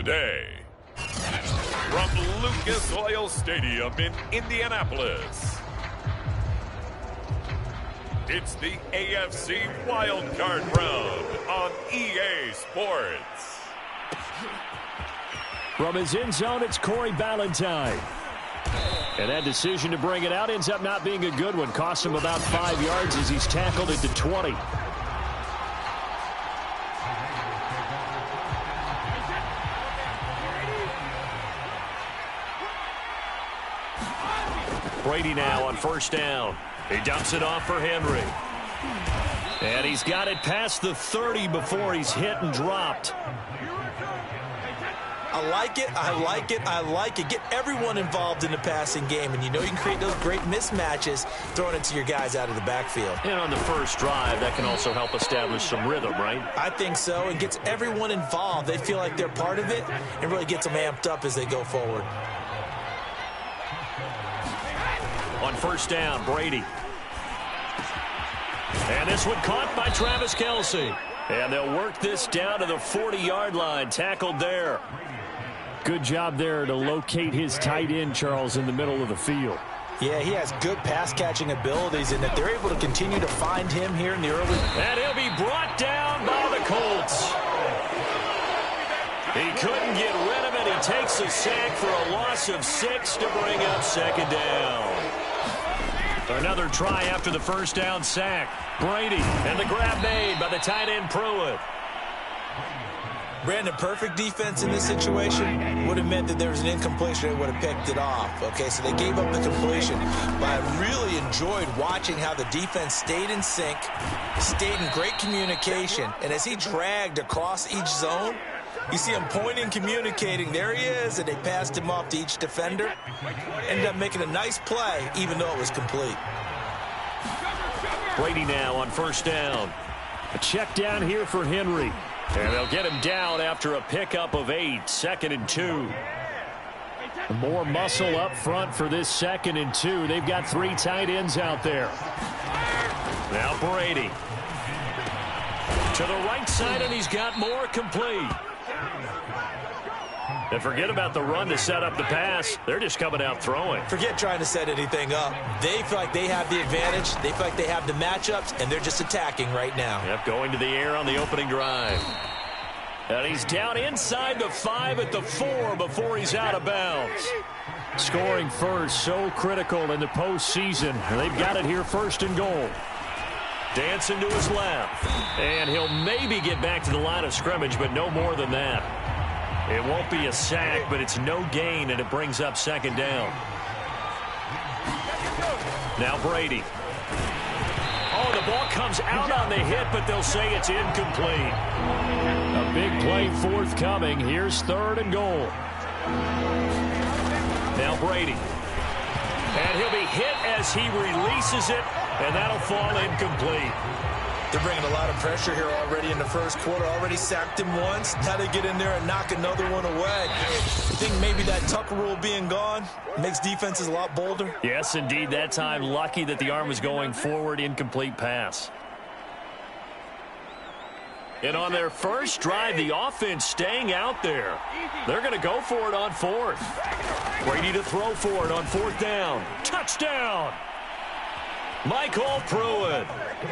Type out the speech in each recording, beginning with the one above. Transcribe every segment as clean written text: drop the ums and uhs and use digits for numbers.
today. From Lucas Oil Stadium in Indianapolis, it's the AFC Wildcard Round on EA Sports. From his end zone, it's Corey Ballantyne. And that decision to bring it out ends up not being a good one. Costs him about 5 yards as he's tackled into 20. Brady now on first down. He dumps it off for Henry. And he's got it past the 30 before he's hit and dropped. I like it, I like it, I like it. Get everyone involved in the passing game, and you know you can create those great mismatches throwing it to your guys out of the backfield. And on the first drive, that can also help establish some rhythm, right? I think so, and gets everyone involved. They feel like they're part of it, and really gets them amped up as they go forward. On first down, Brady. And this one caught by Travis Kelce. And they'll work this down to the 40-yard line, tackled there. Good job there to locate his tight end, Charles, in the middle of the field. Yeah, he has good pass-catching abilities, and that they're able to continue to find him here in the early. And he'll be brought down by the Colts. He couldn't get rid of it. He takes a sack for a loss of 6 to bring up second down. Another try after the first down sack. Brady, and the grab made by the tight end Pruitt. Brandon, perfect defense in this situation would have meant that there was an incompletion. They would have picked it off. Okay, so they gave up the completion. But I really enjoyed watching how the defense stayed in sync, stayed in great communication. And as he dragged across each zone, you see him pointing, communicating. There he is, and they passed him off to each defender. Ended up making a nice play, even though it was complete. Brady now on first down. A check down here for Henry. And they'll get him down after a pickup of 8, 2nd and 2. More muscle up front for this 2nd and 2. They've got 3 tight ends out there. Now Brady. To the right side, and he's got more complete. And forget about the run to set up the pass. They're just coming out throwing. Forget trying to set anything up. They feel like they have the advantage. They feel like they have the matchups, and they're just attacking right now. Yep, going to the air on the opening drive. And he's down inside the 5 at the 4 before he's out of bounds. Scoring first, so critical in the postseason. They've got it here, 1st and goal. Dancing to his left. And he'll maybe get back to the line of scrimmage, but no more than that. It won't be a sack, but it's no gain, and it brings up 2nd down. Now Brady. Oh, the ball comes out on the hit, but they'll say it's incomplete. A big play forthcoming. Here's 3rd and goal. Now Brady. And he'll be hit as he releases it, and that'll fall incomplete. They're bringing a lot of pressure here already in the first quarter. Already sacked him once. Now they get in there and knock another one away. I think maybe that Tucker rule being gone makes defenses a lot bolder. Yes, indeed. That time, lucky that the arm was going forward. Incomplete pass. And on their first drive, the offense staying out there. They're going to go for it on 4th. Brady to throw for it on 4th down. Touchdown! Michael Pruitt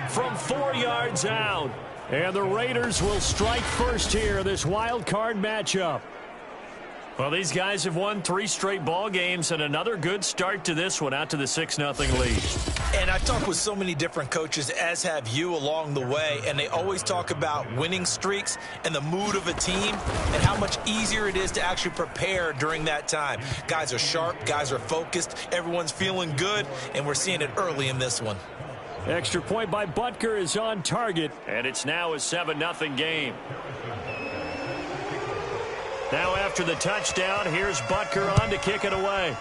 from 4 yards out. And the Raiders will strike first here, this wild card matchup. Well, these guys have won 3 straight ball games, and another good start to this one, out to the 6-0 lead. And I've talked with so many different coaches, as have you, along the way, and they always talk about winning streaks and the mood of a team and how much easier it is to actually prepare during that time. Guys are sharp, guys are focused, everyone's feeling good, and we're seeing it early in this one. Extra point by Butker is on target, and it's now a 7-0 game. Now after the touchdown, here's Butker on to kick it away.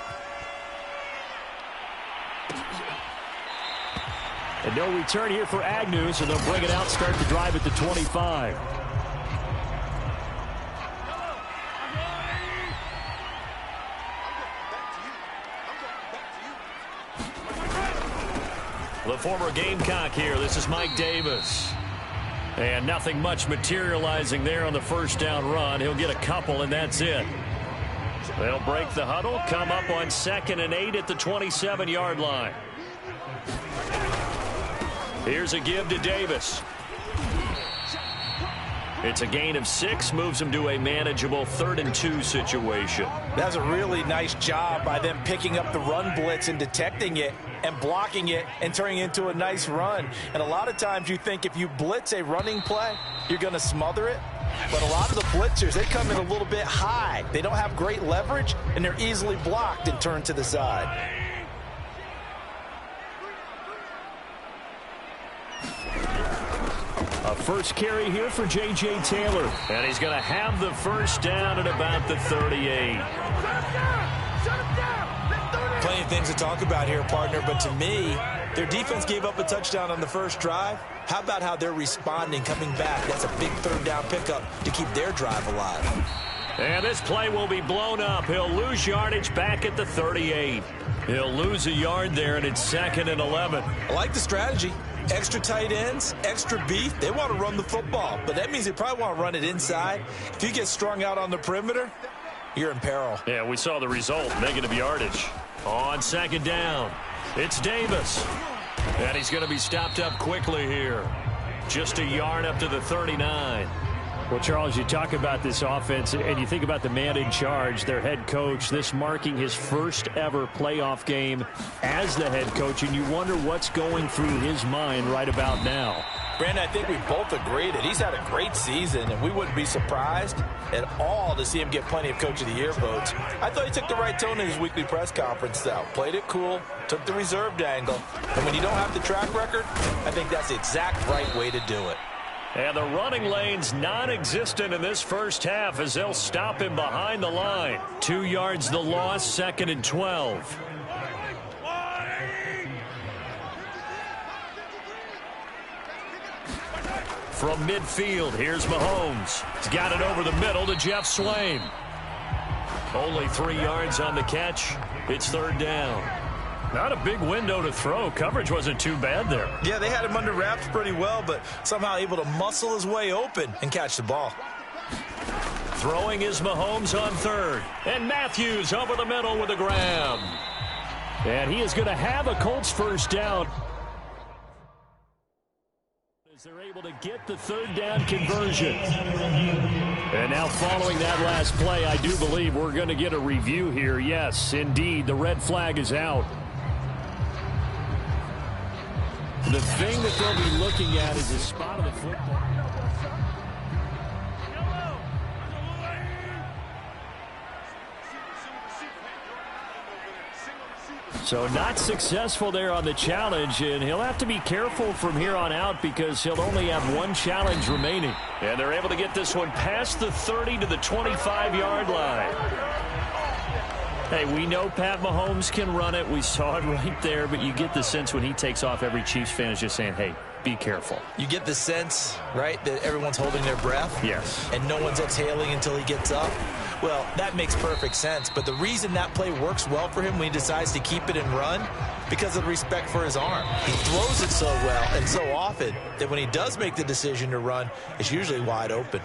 And no return here for Agnew, so they'll bring it out, start the drive at the 25. The former Gamecock here. This is Mike Davis. And nothing much materializing there on the first down run. He'll get a couple, and that's it. They'll break the huddle, come up on 2nd and 8 at the 27-yard line. Here's a give to Davis. It's a gain of 6, moves him to a manageable 3rd and 2 situation. That's a really nice job by them picking up the run blitz and detecting it and blocking it and turning it into a nice run. And a lot of times you think if you blitz a running play, you're going to smother it. But a lot of the blitzers, they come in a little bit high. They don't have great leverage, and they're easily blocked and turned to the side. A first carry here for J.J. Taylor. And he's going to have the first down at about the 38. Plenty of things to talk about here, partner, but to me, their defense gave up a touchdown on the first drive. How about how they're responding, coming back? That's a big 3rd down pickup to keep their drive alive. And this play will be blown up. He'll lose yardage back at the 38. He'll lose a yard there, and it's 2nd and 11. I like the strategy. Extra tight ends, extra beef. They want to run the football, but that means they probably want to run it inside. If you get strung out on the perimeter, you're in peril. Yeah, we saw the result, negative yardage. On 2nd down, it's Davis. And he's going to be stopped up quickly here. Just a yard up to the 39. Well, Charles, you talk about this offense, and you think about the man in charge, their head coach, this marking his first ever playoff game as the head coach, and you wonder what's going through his mind right about now. Brandon, I think we both agree that he's had a great season, and we wouldn't be surprised at all to see him get plenty of Coach of the Year votes. I thought he took the right tone in his weekly press conference, though. Played it cool, took the reserved angle, and when you don't have the track record, I think that's the exact right way to do it. And the running lane's non-existent in this first half as they'll stop him behind the line. 2 yards the loss, 2nd and 12. From midfield, here's Mahomes. He's got it over the middle to Jeff Swain. Only 3 yards on the catch. It's 3rd down. Not a big window to throw. Coverage wasn't too bad there. Yeah, they had him under wraps pretty well, but somehow able to muscle his way open and catch the ball. Throwing is Mahomes on 3rd. And Matthews over the middle with a grab. And he is going to have a Colts first down. As they're able to get the 3rd down conversion. And now following that last play, I do believe we're going to get a review here. Yes, indeed, the red flag is out. The thing that they'll be looking at is the spot of the football. So not successful there on the challenge, and he'll have to be careful from here on out because he'll only have 1 challenge remaining. And they're able to get this one past the 30 to the 25-yard line. Hey, we know Pat Mahomes can run it. We saw it right there, but you get the sense when he takes off, every Chiefs fan is just saying, hey, be careful. You get the sense, right, that everyone's holding their breath? Yes. And no one's exhaling until he gets up? Well, that makes perfect sense. But the reason that play works well for him when he decides to keep it and run, because of the respect for his arm. He throws it so well and so often that when he does make the decision to run, it's usually wide open.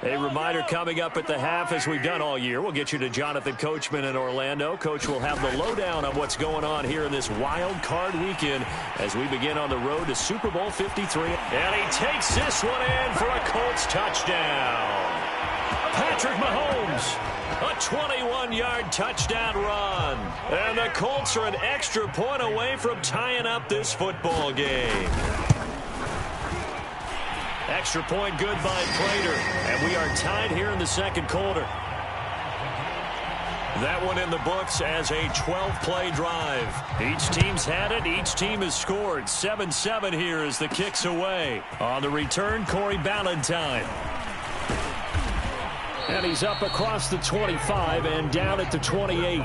A reminder coming up at the half, as we've done all year. We'll get you to Jonathan Coachman in Orlando. Coach will have the lowdown on what's going on here in this wild card weekend as we begin on the road to Super Bowl 53. And he takes this one in for a Colts touchdown. Patrick Mahomes, a 21-yard touchdown run. And the Colts are an extra point away from tying up this football game. Extra point good by Prater. And we are tied here in the second quarter. That one in the books as a 12-play drive. Each team's had it. Each team has scored. 7-7 here as the kick's away. On the return, Corey Ballantyne. And he's up across the 25 and down at the 28.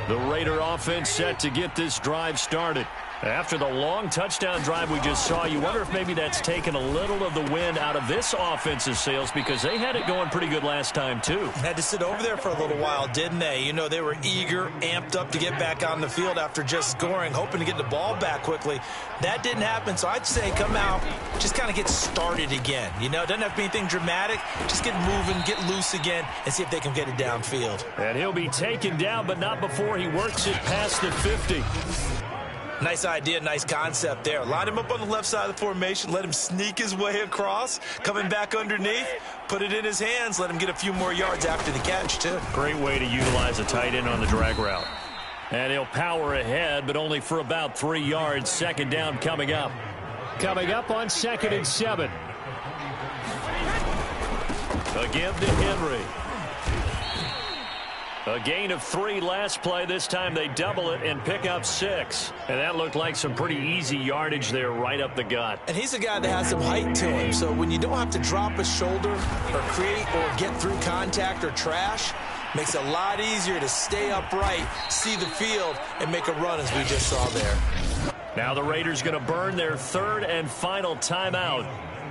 The Raider offense set to get this drive started. After the long touchdown drive we just saw, you wonder if maybe that's taken a little of the wind out of this offense's sails because they had it going pretty good last time, too. Had to sit over there for a little while, didn't they? You know, they were eager, amped up to get back on the field after just scoring, hoping to get the ball back quickly. That didn't happen, so I'd say come out, just kind of get started again. You know, it doesn't have to be anything dramatic. Just get moving, get loose again, and see if they can get it downfield. And he'll be taken down, but not before he works it past the 50. Nice idea, nice concept there. Line him up on the left side of the formation, let him sneak his way across, coming back underneath, put it in his hands, let him get a few more yards after the catch, too. Great way to utilize a tight end on the drag route. And he'll power ahead, but only for about 3 yards. Second down coming up. Coming up on 2nd and 7. A give to Henry. A gain of 3 last play. This time they double it and pick up 6. And that looked like some pretty easy yardage there right up the gut. And he's a guy that has some height to him. So when you don't have to drop a shoulder or create or get through contact or trash, makes it a lot easier to stay upright, see the field, and make a run as we just saw there. Now the Raiders going to burn their 3rd and final timeout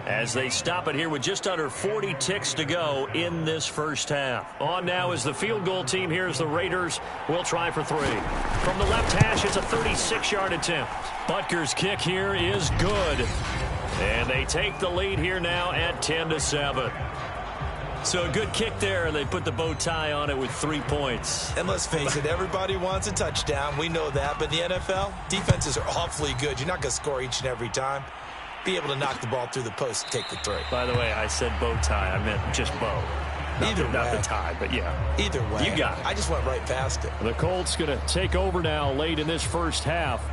as they stop it here with just under 40 ticks to go in this first half. On now is the field goal team. Here's the Raiders. We'll try for 3. From the left hash, it's a 36-yard attempt. Butker's kick here is good. And they take the lead here now at 10-7. So a good kick there, and they put the bow tie on it with 3 points. And let's face it, everybody wants a touchdown. We know that. But in the NFL, defenses are awfully good. You're not going to score each and every time. Be able to knock the ball through the post and take the 3. By the way, I said bow tie. I meant just bow. Not the tie, but yeah. Either way. You got it. I just went right past it. The Colts going to take over now late in this first half.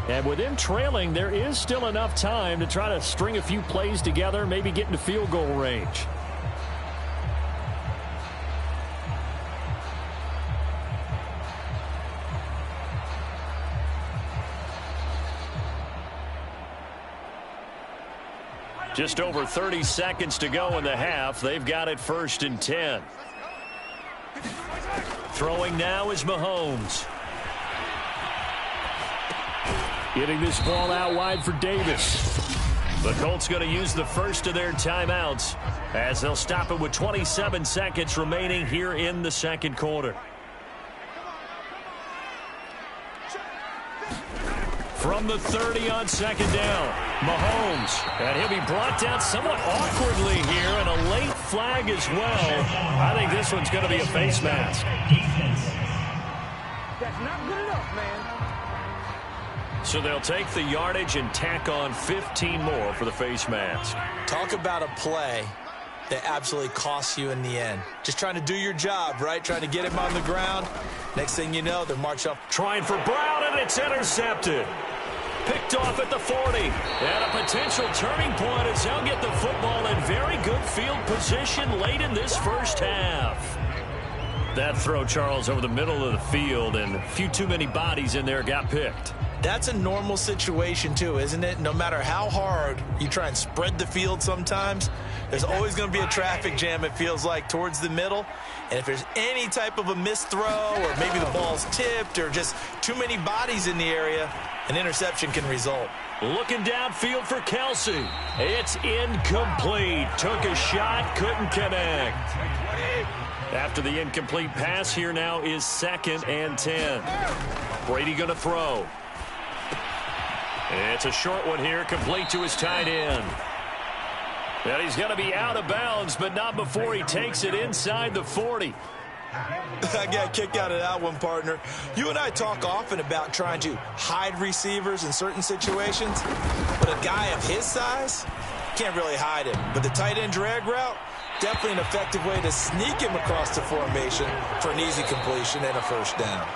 And with them trailing, there is still enough time to try to string a few plays together, maybe get into field goal range. Just over 30 seconds to go in the half. They've got it 1st and 10. Throwing now is Mahomes. Getting this ball out wide for Davis. The Colts going to use the first of their timeouts as they'll stop it with 27 seconds remaining here in the second quarter. From the 30 on 2nd down, Mahomes. And he'll be brought down somewhat awkwardly here, and a late flag as well. I think this one's going to be a face mask. That's not good enough, man. So they'll take the yardage and tack on 15 more for the face mask. Talk about a play that absolutely costs you in the end. Just trying to do your job, right? Trying to get him on the ground. Next thing you know, they're marched up. Trying for Brown, and it's intercepted. Picked off at the 40. And a potential turning point as they'll get the football in very good field position late in this first half. That throw, Charles, over the middle of the field, and a few too many bodies in there got picked. That's a normal situation, too, isn't it? No matter how hard you try and spread the field sometimes, there's always going to be a traffic jam, it feels like, towards the middle. And if there's any type of a missed throw or maybe the ball's tipped or just too many bodies in the area, an interception can result. Looking downfield for Kelsey. It's incomplete. Took a shot, couldn't connect. After the incomplete pass, here now is 2nd and 10. Brady going to throw. It's a short one here, complete to his tight end. And he's going to be out of bounds, but not before he takes it inside the 40. I got a kick out of that one, partner. You and I talk often about trying to hide receivers in certain situations, but a guy of his size can't really hide him. But the tight end drag route, definitely an effective way to sneak him across the formation for an easy completion and a first down.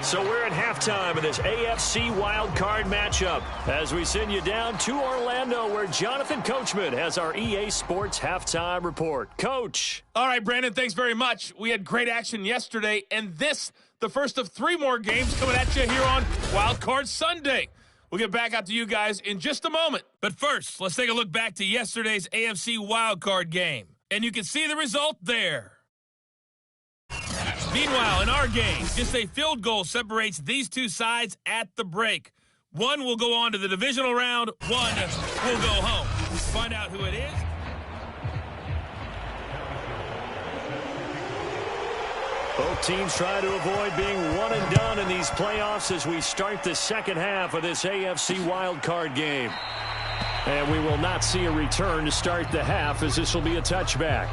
So we're at halftime in this AFC wildcard matchup as we send you down to Orlando where Jonathan Coachman has our EA Sports halftime report. Coach. All right, Brandon, thanks very much. We had great action yesterday, and this, the first of 3 more games coming at you here on Wildcard Sunday. We'll get back out to you guys in just a moment. But first, let's take a look back to yesterday's AFC wildcard game. And you can see the result there. Meanwhile, in our game, just a field goal separates these two sides at the break. One will go on to the divisional round. One will go home. Find out who it is. Both teams try to avoid being one and done in these playoffs as we start the second half of this AFC wildcard game. And we will not see a return to start the half, as this will be a touchback.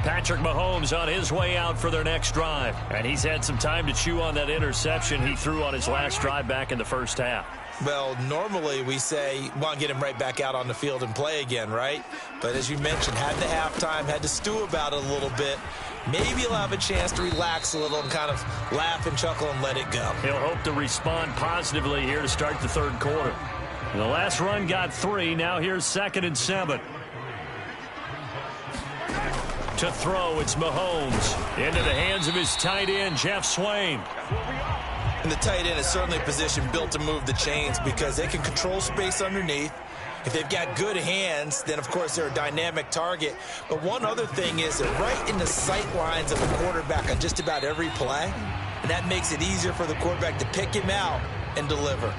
Patrick Mahomes on his way out for their next drive. And he's had some time to chew on that interception he threw on his last drive back in the first half. Well, normally we say, want to get him right back out on the field and play again, right? But as you mentioned, had the halftime, had to stew about it a little bit. Maybe he'll have a chance to relax a little and kind of laugh and chuckle and let it go. He'll hope to respond positively here to start the third quarter. And the last run got 3. Now here's 2nd and 7. To throw, it's Mahomes. Into the hands of his tight end, Jeff Swain. And the tight end is certainly a position built to move the chains because they can control space underneath. If they've got good hands, then, of course, they're a dynamic target. But one other thing is they're right in the sight lines of the quarterback on just about every play. And that makes it easier for the quarterback to pick him out and deliver.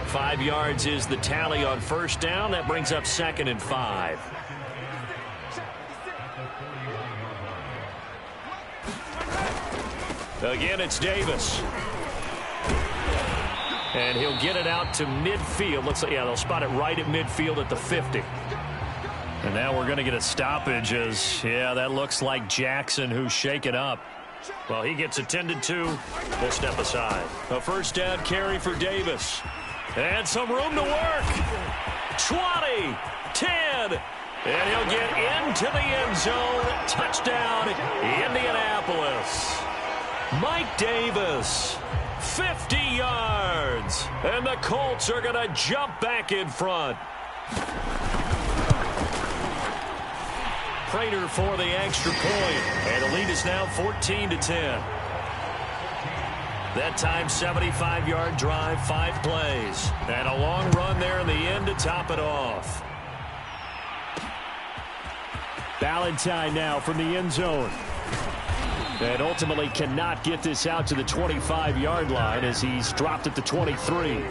5 yards is the tally on first down. That brings up 2nd and 5. Again, it's Davis. And he'll get it out to midfield. Looks like, yeah, they'll spot it right at midfield at the 50. And now we're going to get a stoppage as, yeah, that looks like Jackson who's shaken up. Well, he gets attended to. We'll step aside. A first down carry for Davis. And some room to work. 20, 10. And he'll get into the end zone. Touchdown, Indianapolis. Mike Davis, 50 yards. And the Colts are going to jump back in front. Prater for the extra point. And the lead is now 14-10. That time, 75-yard drive, 5 plays. And a long run there in the end to top it off. Valentine now from the end zone. And ultimately cannot get this out to the 25-yard line as he's dropped at the 23.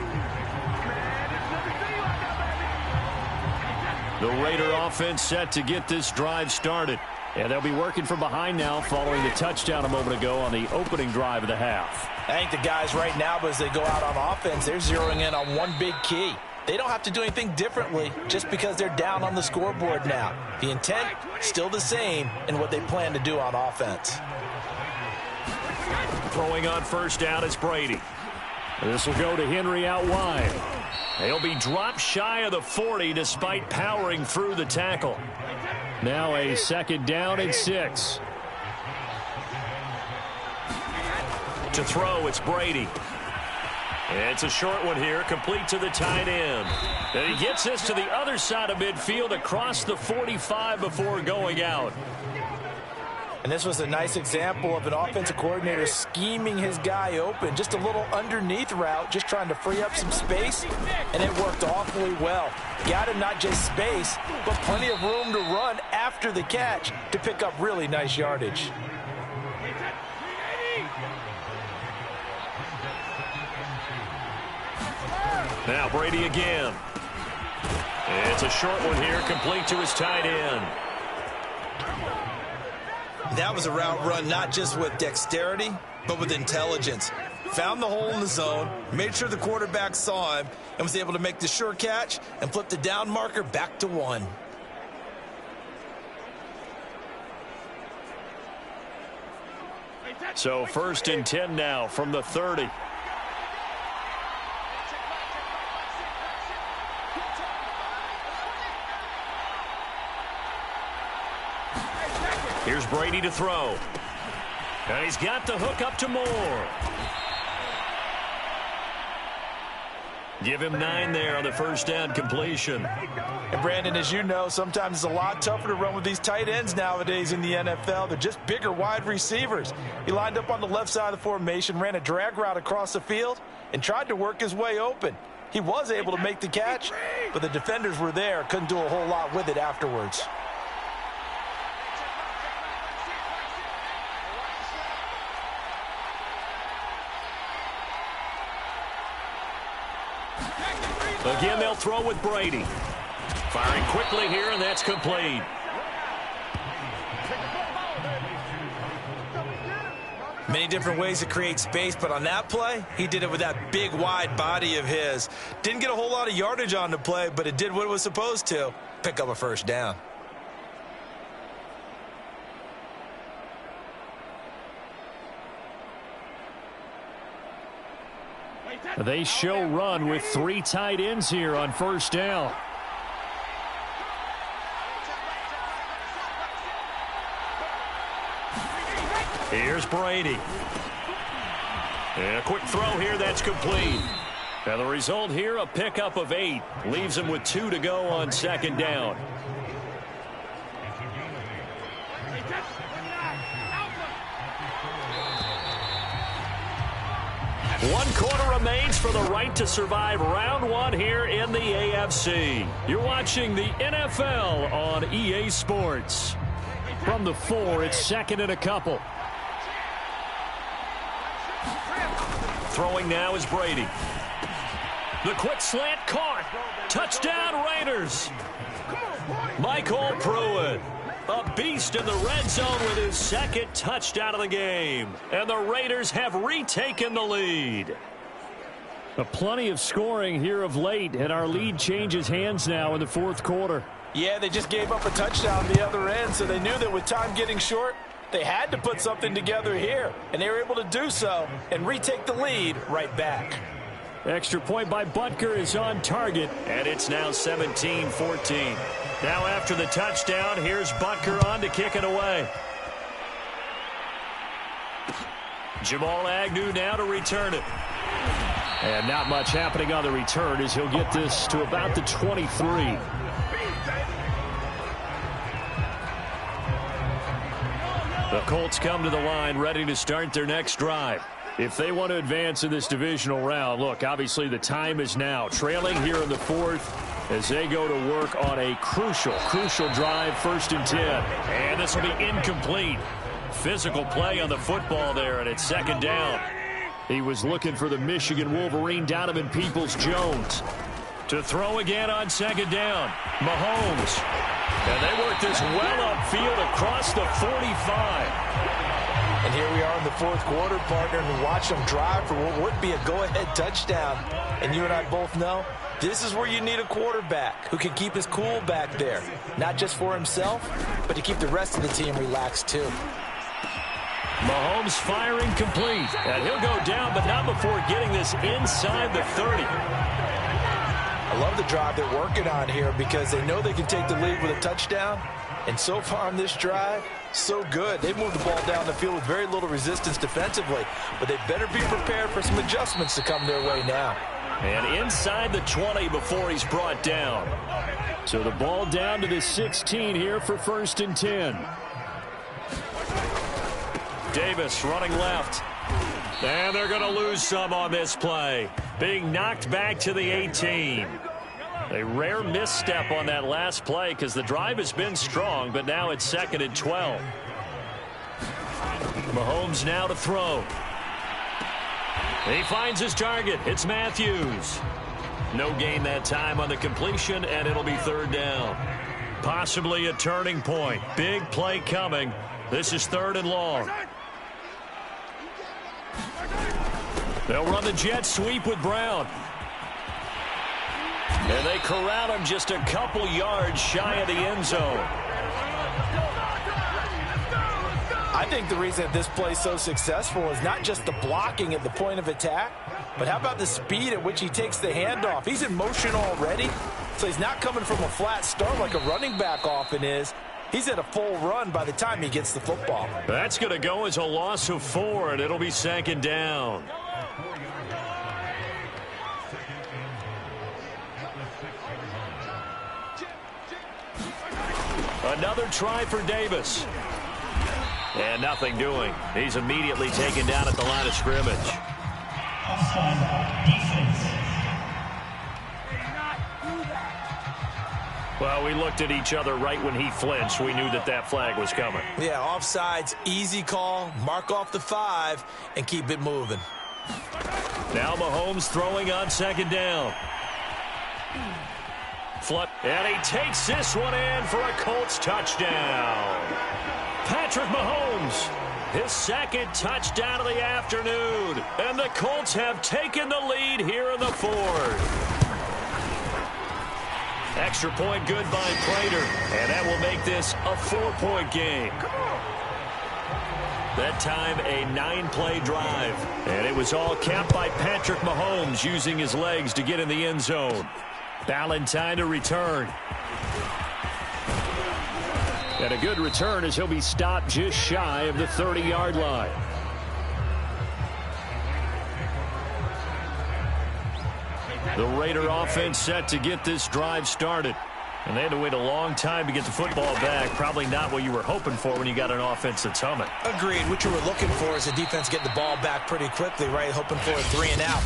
The Raider offense set to get this drive started. And they'll be working from behind now following the touchdown a moment ago on the opening drive of the half. I think the guys right now, as they go out on offense, they're zeroing in on one big key. They don't have to do anything differently just because they're down on the scoreboard now. The intent, still the same in what they plan to do on offense. Throwing on first down, it's Brady. This will go to Henry out wide. He'll be dropped shy of the 40 despite powering through the tackle. Now a second down and 6. To throw, it's Brady. It's a short one here, complete to the tight end. And he gets this to the other side of midfield across the 45 before going out. And this was a nice example of an offensive coordinator scheming his guy open. Just a little underneath route, just trying to free up some space, and it worked awfully well. Got him not just space, but plenty of room to run after the catch to pick up really nice yardage. Now Brady again. It's a short one here, complete to his tight end. That was a route run not just with dexterity, but with intelligence. Found the hole in the zone, made sure the quarterback saw him, and was able to make the sure catch and flip the down marker back to 1. So 1st and 10 now from the 30. Here's Brady to throw. And he's got the hook up to Moore. Give him 9 there on the first down completion. And Brandon, as you know, sometimes it's a lot tougher to run with these tight ends nowadays in the NFL. They're just bigger wide receivers. He lined up on the left side of the formation, ran a drag route across the field, and tried to work his way open. He was able to make the catch, but the defenders were there, couldn't do a whole lot with it afterwards. Again, they'll throw with Brady. Firing quickly here, and that's complete. Many different ways to create space, but on that play, he did it with that big, wide body of his. Didn't get a whole lot of yardage on the play, but it did what it was supposed to. Pick up a first down. They show run with 3 tight ends here on first down. Here's Brady. And a quick throw here, that's complete. And the result here, a pickup of 8. Leaves him with 2 to go on second down. One quarter remains for the right to survive round 1 here in the AFC. You're watching the NFL on EA Sports. From the 4, it's second and a couple. Throwing now is Brady. The quick slant caught. Touchdown Raiders. Michael Pruitt, a beast in the red zone with his second touchdown of the game. And the Raiders have retaken the lead. Plenty of scoring here of late, and our lead changes hands now in the fourth quarter. Yeah, they just gave up a touchdown the other end, so they knew that with time getting short, they had to put something together here, and they were able to do so and retake the lead right back. Extra point by Butker is on target, and it's now 17-14. Now after the touchdown, here's Butker on to kick it away. Jamal Agnew now to return it. And not much happening on the return as he'll get this to about the 23. The Colts come to the line ready to start their next drive. If they want to advance in this divisional round, look, obviously the time is now. Trailing here in the fourth as they go to work on a crucial drive, 1st and 10. And this will be incomplete. Physical play on the football there, and it's second down. He was looking for the Michigan Wolverine, Donovan Peoples-Jones. To throw again on second down, Mahomes. And they work this well upfield across the 45. And here we are in the fourth quarter, partner, and watch them drive for what would be a go-ahead touchdown. And you and I both know this is where you need a quarterback who can keep his cool back there. Not just for himself, but to keep the rest of the team relaxed too. Mahomes firing complete. And he'll go down, but not before getting this inside the 30. I love the drive they're working on here because they know they can take the lead with a touchdown. And so far on this drive, so good. They moved the ball down the field with very little resistance defensively. But they better be prepared for some adjustments to come their way now. And inside the 20 before he's brought down. So the ball down to the 16 here for 1st and 10. Davis running left. And they're going to lose some on this play. Being knocked back to the 18. A rare misstep on that last play because the drive has been strong, but now it's 2nd and 12. Mahomes now to throw. He finds his target. It's Matthews. No gain that time on the completion, and it'll be 3rd down. Possibly a turning point. Big play coming. This is 3rd and long. They'll run the jet sweep with Brown. And they corral him just a couple yards shy of the end zone. I think the reason that this play is so successful is not just the blocking at the point of attack, but how about the speed at which he takes the handoff? He's in motion already, so he's not coming from a flat start like a running back often is. He's at a full run by the time he gets the football. That's going to go as a loss of 4, and it'll be 2nd down. Another try for Davis. And nothing doing. He's immediately taken down at the line of scrimmage. Well, we looked at each other right when he flinched. We knew that that flag was coming. Yeah, offsides, easy call, mark off the 5, and keep it moving. Now Mahomes throwing on second down. And he takes this one in for a Colts touchdown. Patrick Mahomes, his second touchdown of the afternoon. And the Colts have taken the lead here in the fourth. Extra point good by Prater. And that will make this a 4-point game. That time, a 9-play drive. And it was all capped by Patrick Mahomes using his legs to get in the end zone. Ballantyne to return. And a good return as he'll be stopped just shy of the 30-yard line. The Raider offense set to get this drive started. And they had to wait a long time to get the football back. Probably not what you were hoping for when you got an offense that's humming. Agreed. What you were looking for is a defense getting the ball back pretty quickly, right? Hoping for a 3-and-out.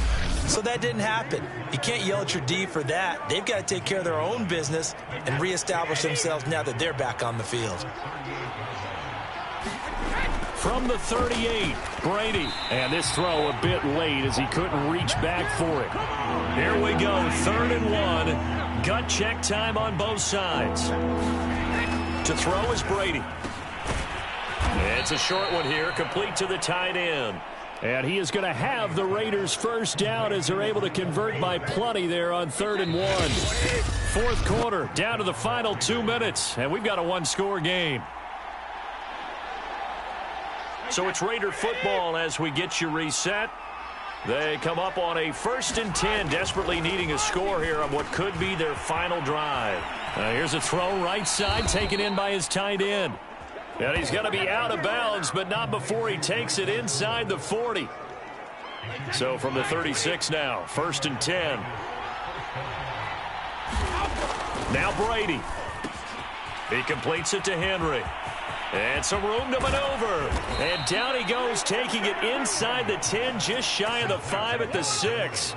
So that didn't happen. You can't yell at your D for that. They've got to take care of their own business and reestablish themselves now that they're back on the field. From the 38, Brady. And this throw a bit late as he couldn't reach back for it. Here we go, 3rd and 1. Gut check time on both sides. To throw is Brady. It's a short one here, complete to the tight end. And he is going to have the Raiders first down as they're able to convert by plenty there on 3rd and 1. Fourth quarter, down to the final 2 minutes, and we've got a one-score game. So it's Raider football as we get you reset. They come up on a 1st and 10, desperately needing a score here on what could be their final drive. Here's a throw right side, taken in by his tight end. And he's going to be out of bounds, but not before he takes it inside the 40. So from the 36 now, 1st and 10. Now Brady. He completes it to Henry. And some room to maneuver. And down he goes, taking it inside the 10, just shy of the 5 at the 6.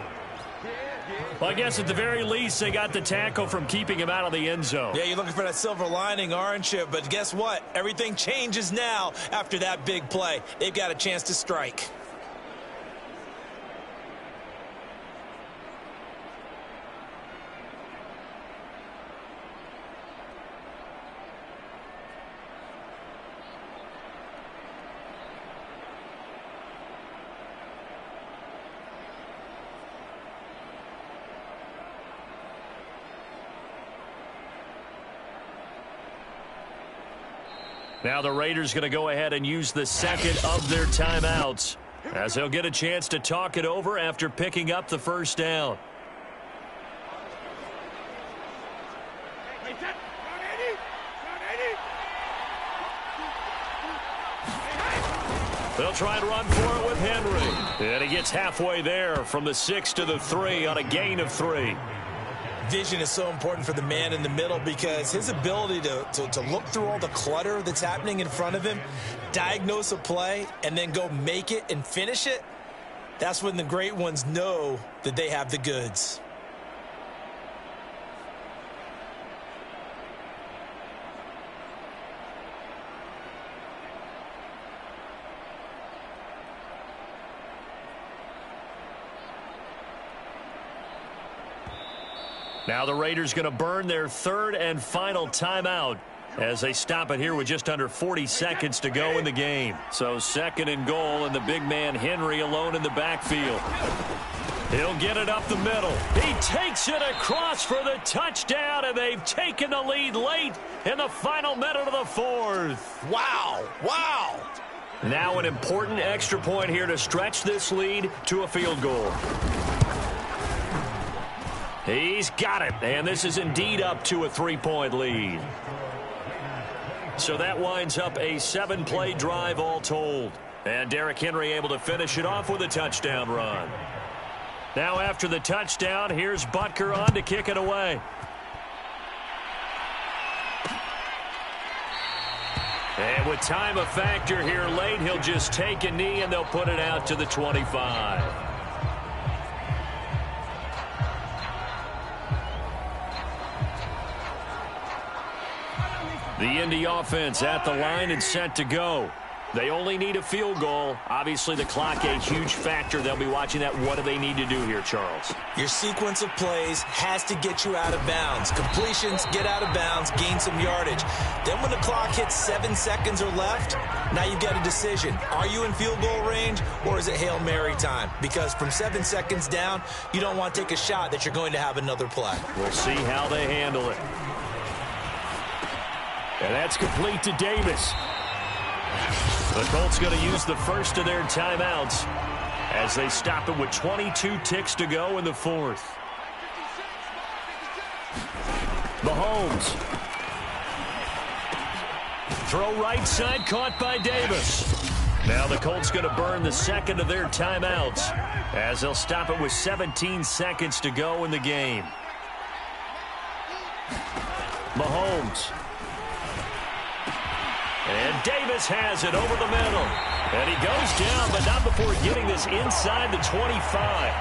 Well, I guess at the very least, they got the tackle from keeping him out of the end zone. Yeah, you're looking for that silver lining, aren't you? But guess what? Everything changes now after that big play. They've got a chance to strike. Now the Raiders going to go ahead and use the second of their timeouts as they'll get a chance to talk it over after picking up the first down. They'll try and run for it with Henry. And he gets halfway there from the 6 to the 3 on a gain of 3. Vision is so important for the man in the middle because his ability to look through all the clutter that's happening in front of him, diagnose a play, and then go make it and finish it, that's when the great ones know that they have the goods. Now the Raiders going to burn their 3rd and final timeout as they stop it here with just under 40 seconds to go in the game. So 2nd and goal, and the big man Henry alone in the backfield. He'll get it up the middle. He takes it across for the touchdown, and they've taken the lead late in the final minute of the 4th. Wow, wow. Now an important extra point here to stretch this lead to a field goal. He's got it, and this is indeed up to a 3-point lead. So that winds up a 7-play drive all told. And Derrick Henry able to finish it off with a touchdown run. Now after the touchdown, here's Butker on to kick it away. And with time a factor here late, he'll just take a knee and they'll put it out to the 25. The Indy offense at the line and set to go. They only need a field goal. Obviously, the clock a huge factor. They'll be watching that. What do they need to do here, Charles? Your sequence of plays has to get you out of bounds. Completions, get out of bounds, gain some yardage. Then when the clock hits 7 seconds or left, now you've got a decision. Are you in field goal range, or is it Hail Mary time? Because from 7 seconds down, you don't want to take a shot that you're going to have another play. We'll see how they handle it. And that's complete to Davis. The Colts going to use the first of their timeouts as they stop it with 22 ticks to go in the fourth. Mahomes. Throw right side, caught by Davis. Now the Colts going to burn the second of their timeouts as they'll stop it with 17 seconds to go in the game. Mahomes. And Davis has it over the middle. And he goes down, but not before getting this inside the 25.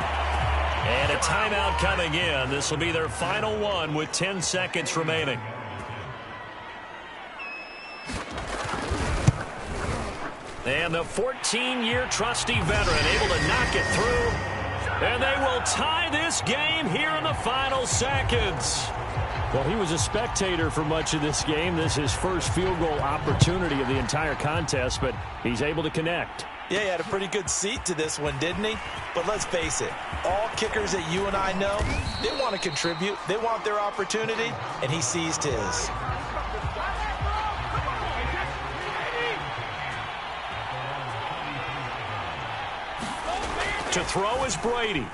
And a timeout coming in. This will be their final one with 10 seconds remaining. And the 14-year trusty veteran able to knock it through. And they will tie this game here in the final seconds. Well, he was a spectator for much of this game. This is his first field goal opportunity of the entire contest, but he's able to connect. Yeah, he had a pretty good seat to this one, didn't he? But let's face it, all kickers that you and I know, they want to contribute. They want their opportunity, and he seized his. To throw is Brady.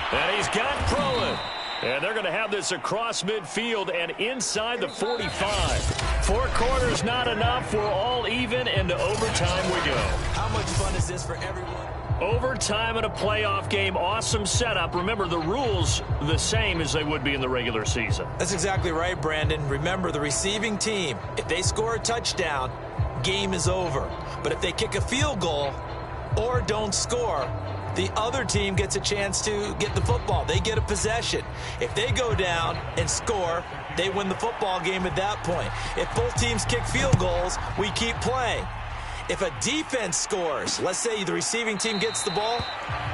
And he's got Pruitt. And they're going to have this across midfield and inside the 45. 4 quarters not enough. We're all even, and to overtime we go. How much fun is this for everyone? Overtime in a playoff game. Awesome setup. Remember, the rules the same as they would be in the regular season. That's exactly right, Brandon. Remember, the receiving team, if they score a touchdown, game is over. But if they kick a field goal or don't score, the other team gets a chance to get the football. They get a possession. If they go down and score, they win the football game at that point. If both teams kick field goals, we keep playing. If a defense scores, let's say the receiving team gets the ball,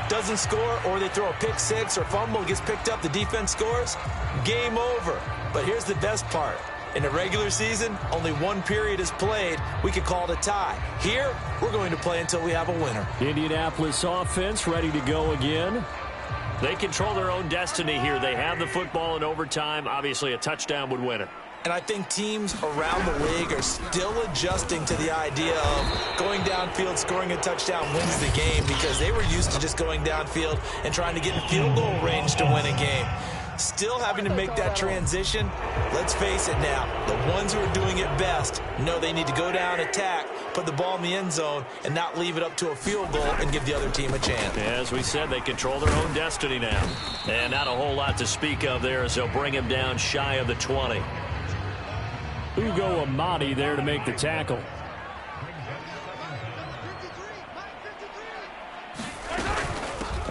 doesn't score, or they throw a pick six or fumble, gets picked up, the defense scores, game over. But here's the best part. In a regular season, only one period is played. We could call it a tie. Here, we're going to play until we have a winner. Indianapolis offense ready to go again. They control their own destiny here. They have the football in overtime. Obviously, a touchdown would win it. And I think teams around the league are still adjusting to the idea of going downfield, scoring a touchdown wins the game, because they were used to just going downfield and trying to get in field goal range to win a game. Still having to make that transition. Let's face it now, the ones who are doing it best know they need to go down, attack, put the ball in the end zone, and not leave it up to a field goal and give the other team a chance. As we said, they control their own destiny now. And not a whole lot to speak of there as they'll bring him down shy of the 20. Ugo Amadi there to make the tackle.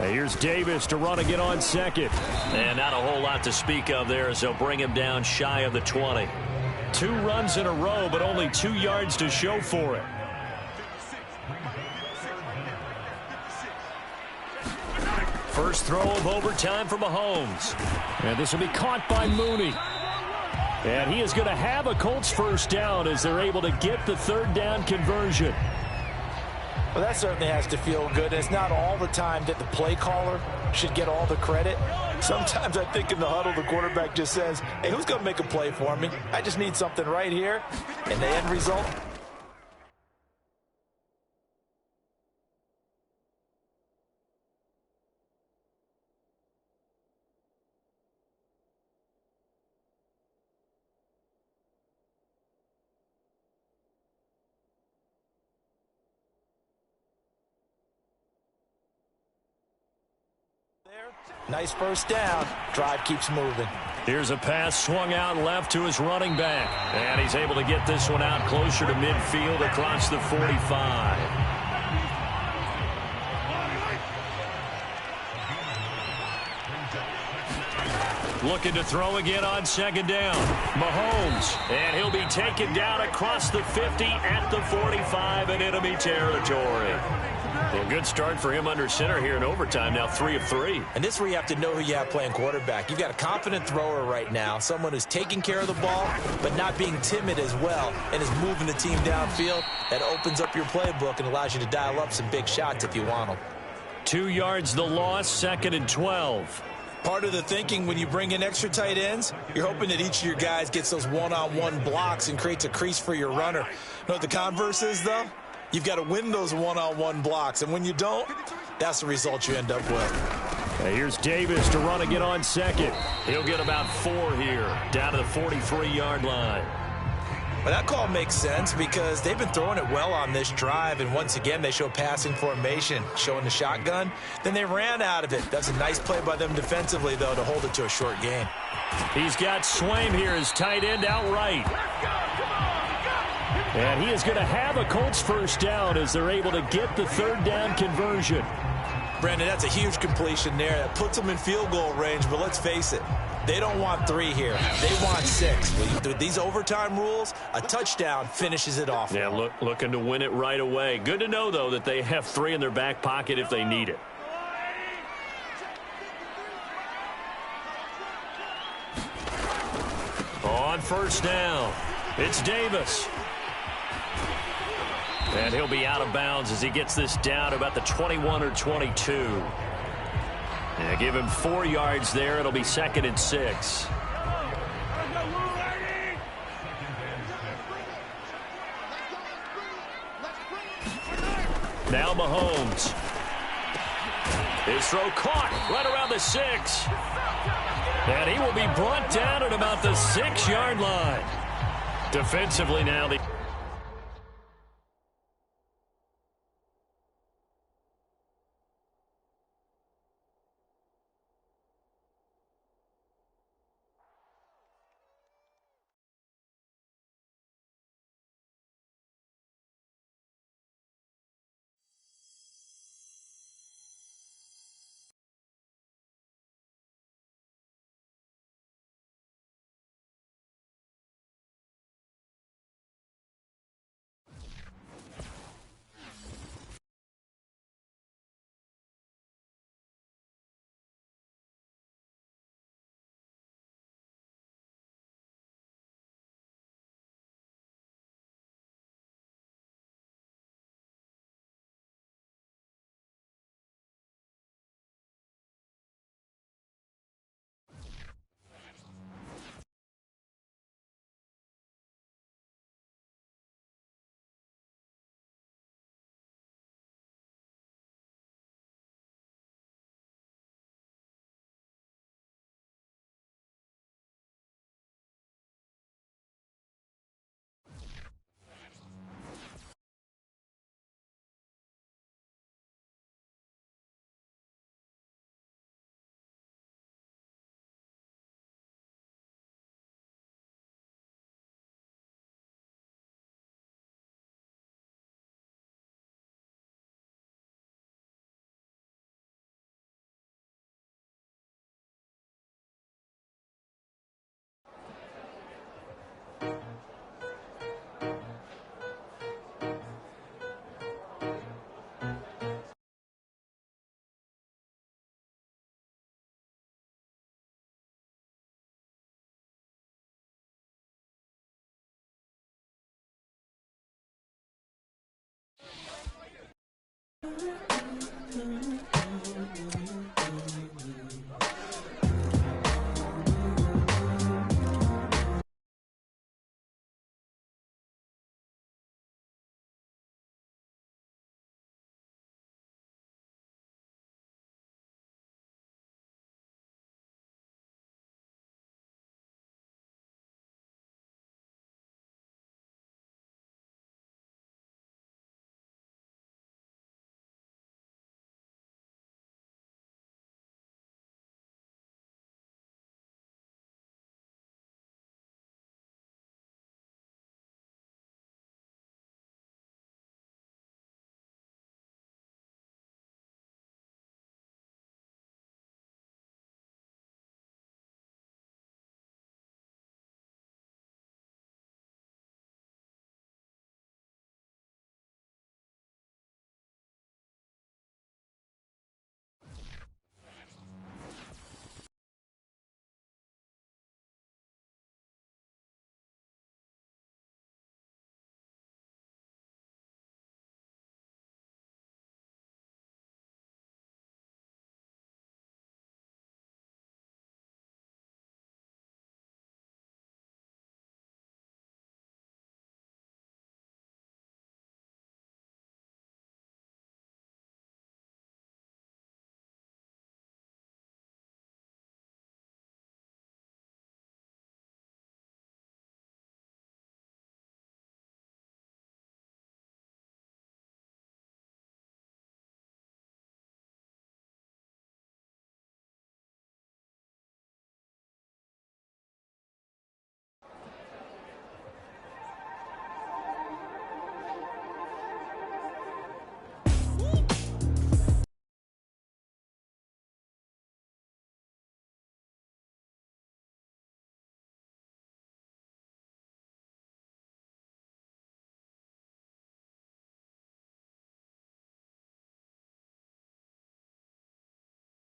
Here's Davis to run again on second. And not a whole lot to speak of there as they'll bring him down shy of the 20. 2 runs in a row, but only 2 yards to show for it. First throw of overtime for Mahomes. And this will be caught by Mooney. And he is going to have a Colts first down as they're able to get the 3rd down conversion. Well, that certainly has to feel good. It's not all the time that the play caller should get all the credit. Sometimes I think in the huddle, the quarterback just says, hey, who's going to make a play for me? I just need something right here. And the end result? Nice first down. Drive keeps moving. Here's a pass swung out left to his running back. And he's able to get this one out closer to midfield across the 45. Looking to throw again on second down. Mahomes. And he'll be taken down across the 50 at the 45 in enemy territory. Well, good start for him under center here in overtime. Now 3 of 3. And this is where you have to know who you have playing quarterback. You've got a confident thrower right now, someone who's taking care of the ball, but not being timid as well, and is moving the team downfield. That opens up your playbook and allows you to dial up some big shots if you want them. 2 yards the loss, 2nd and 12. Part of the thinking when you bring in extra tight ends, you're hoping that each of your guys gets those one-on-one blocks and creates a crease for your runner. You know what the converse is, though? You've got to win those one-on-one blocks, and when you don't, that's the result you end up with. Now here's Davis to run again on second. He'll get about 4 here, down to the 43-yard line. Well, that call makes sense because they've been throwing it well on this drive, and once again, they show passing formation, showing the shotgun. Then they ran out of it. That's a nice play by them defensively, though, to hold it to a short gain. He's got Swaim here as tight end outright. And he is going to have a Colts first down as they're able to get the 3rd down conversion. Brandon, that's a huge completion there. That puts them in field goal range, but let's face it, they don't want 3 here. They want 6. With these overtime rules, a touchdown finishes it off. Yeah, looking to win it right away. Good to know, though, that they have 3 in their back pocket if they need it. On first down, it's Davis. And he'll be out of bounds as he gets this down about the 21 or 22. Yeah, give him 4 yards there. It'll be 2nd and 6. Now Mahomes. His throw caught right around the 6. And he will be brought down at about the 6-yard line. Defensively now,